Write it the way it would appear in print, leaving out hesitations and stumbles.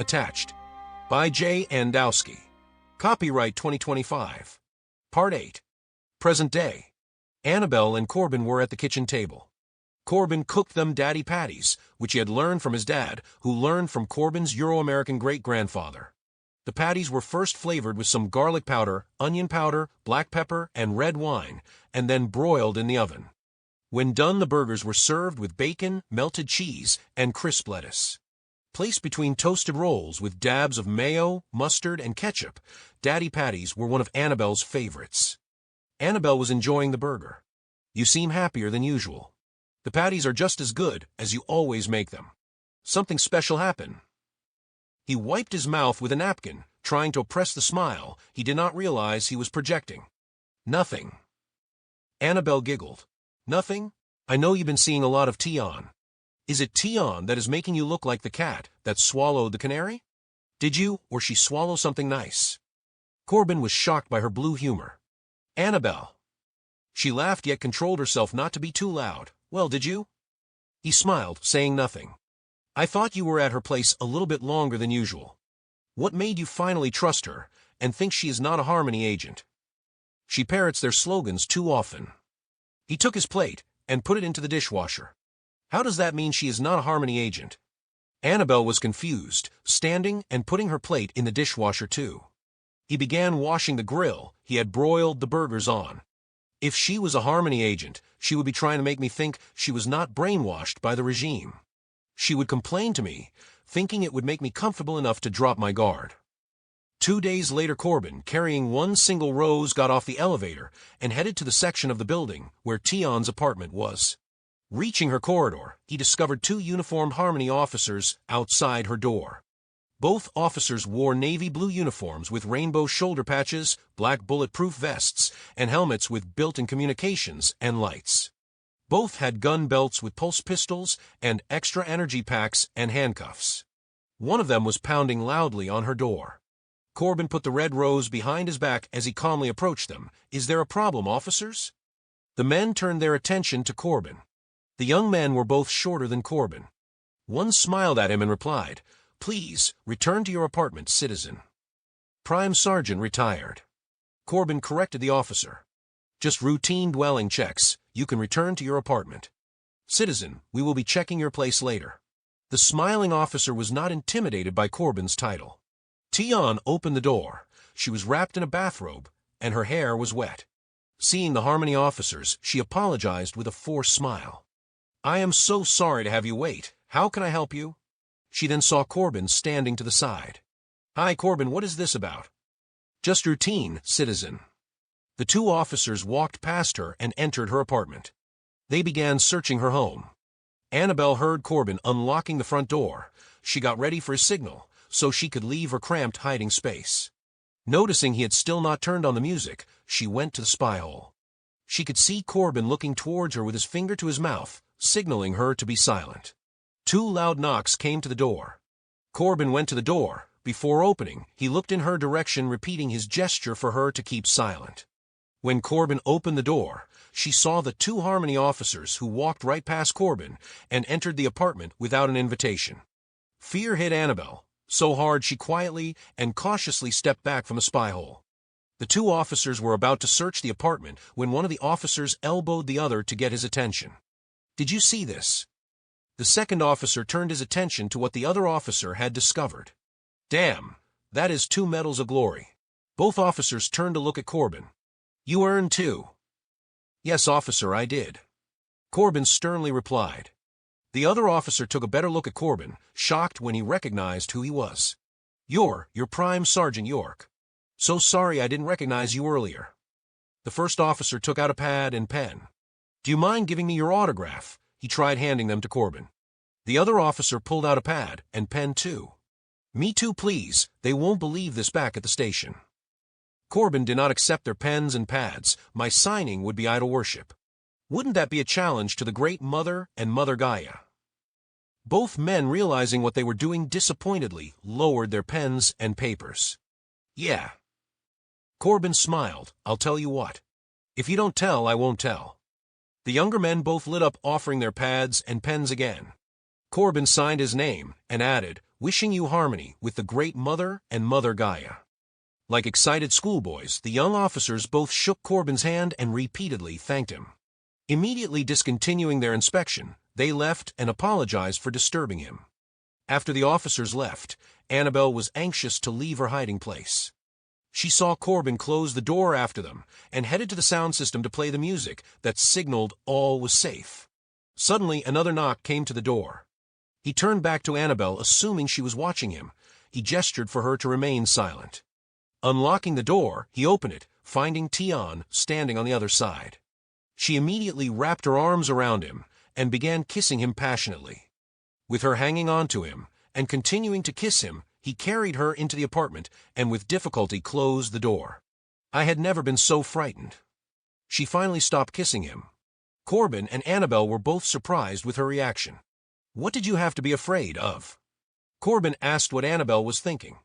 Attached. By J. Wdowski. Copyright 2025. Part 8. Present day. Annabelle and Corbyn were at the kitchen table. Corbyn cooked them daddy patties, which he had learned from his dad, who learned from Corbyn's Euro-American great-grandfather. The patties were first flavored with some garlic powder, onion powder, black pepper, and red wine, and then broiled in the oven. When done, the burgers were served with bacon, melted cheese, and crisp lettuce. Placed between toasted rolls with dabs of mayo, mustard, and ketchup, daddy patties were one of Annabelle's favorites. Annabelle was enjoying the burger. "You seem happier than usual. The patties are just as good as you always make them. Something special happened." He wiped his mouth with a napkin, trying to oppress the smile he did not realize he was projecting. "Nothing." Annabelle giggled. "Nothing? I know you've been seeing a lot of Tian. Is it Tian that is making you look like the cat that swallowed the canary? Did you or she swallow something nice?" Corbyn was shocked by her blue humor. "Annabelle." She laughed yet controlled herself not to be too loud. "Well, did you?" He smiled, saying nothing. "I thought you were at her place a little bit longer than usual. What made you finally trust her and think she is not a Harmony agent? She parrots their slogans too often." He took his plate and put it into the dishwasher. "How does that mean she is not a Harmony agent?" Annabelle was confused, standing and putting her plate in the dishwasher too. He began washing the grill he had broiled the burgers on. "If she was a Harmony agent, she would be trying to make me think she was not brainwashed by the regime. She would complain to me, thinking it would make me comfortable enough to drop my guard." 2 days later, Corbyn, carrying one single rose, got off the elevator and headed to the section of the building where Tian's apartment was. Reaching her corridor, he discovered 2 uniformed Harmony officers outside her door. Both officers wore navy blue uniforms with rainbow shoulder patches, black bulletproof vests, and helmets with built-in communications and lights. Both had gun belts with pulse pistols and extra energy packs and handcuffs. One of them was pounding loudly on her door. Corbyn put the red rose behind his back as he calmly approached them. "Is there a problem, officers?" The men turned their attention to Corbyn. The young men were both shorter than Corbyn. One smiled at him and replied, "Please, return to your apartment, citizen." Prime Sergeant retired. Corbyn corrected the officer. "Just routine dwelling checks. You can return to your apartment. Citizen, we will be checking your place later." The smiling officer was not intimidated by Corbyn's title. Tian opened the door. She was wrapped in a bathrobe, and her hair was wet. Seeing the Harmony officers, she apologized with a forced smile. "I am so sorry to have you wait. How can I help you?" She then saw Corbyn standing to the side. "Hi, Corbyn, what is this about?" "Just routine, citizen." The 2 officers walked past her and entered her apartment. They began searching her home. Annabelle heard Corbyn unlocking the front door. She got ready for his signal, so she could leave her cramped hiding space. Noticing he had still not turned on the music, she went to the spy hole. She could see Corbyn looking towards her with his finger to his mouth, signaling her to be silent. 2 loud knocks came to the door. Corbyn went to the door. Before opening, he looked in her direction, repeating his gesture for her to keep silent. When Corbyn opened the door, she saw the 2 Harmony officers who walked right past Corbyn and entered the apartment without an invitation. Fear hit Annabelle so hard she quietly and cautiously stepped back from the spy hole. The 2 officers were about to search the apartment when one of the officers elbowed the other to get his attention. "Did you see this?" The second officer turned his attention to what the other officer had discovered. "Damn, that is 2 medals of glory." Both officers turned to look at Corbyn. "You earned 2. "Yes, officer, I did." Corbyn sternly replied. The other officer took a better look at Corbyn, shocked when he recognized who he was. You're Prime Sergeant York. So sorry I didn't recognize you earlier." The first officer took out a pad and pen. "Do you mind giving me your autograph?" He tried handing them to Corbyn. The other officer pulled out a pad and pen too. "Me too, please. They won't believe this back at the station." Corbyn did not accept their pens and pads. "My signing would be idol worship. Wouldn't that be a challenge to the great Mother and Mother Gaia?" Both men, realizing what they were doing disappointedly, lowered their pens and papers. "Yeah." Corbyn smiled. "I'll tell you what. If you don't tell, I won't tell." The younger men both lit up, offering their pads and pens again. Corbyn signed his name and added, Wishing you harmony with the great Mother and Mother Gaia. Like excited schoolboys, the young officers both shook Corbyn's hand and repeatedly thanked him. Immediately discontinuing their inspection, they left and apologized for disturbing him. After the officers left, Annabelle was anxious to leave her hiding place. She saw Corbyn close the door after them and headed to the sound system to play the music that signaled all was safe. Suddenly, another knock came to the door. He turned back to Annabelle, assuming she was watching him. He gestured for her to remain silent. Unlocking the door, he opened it, finding Tian standing on the other side. She immediately wrapped her arms around him and began kissing him passionately. With her hanging on to him and continuing to kiss him, he carried her into the apartment and with difficulty closed the door. I had never been so frightened. She finally stopped kissing him. Corbyn and Annabelle were both surprised with her reaction. What did you have to be afraid of? Corbyn asked what Annabelle was thinking.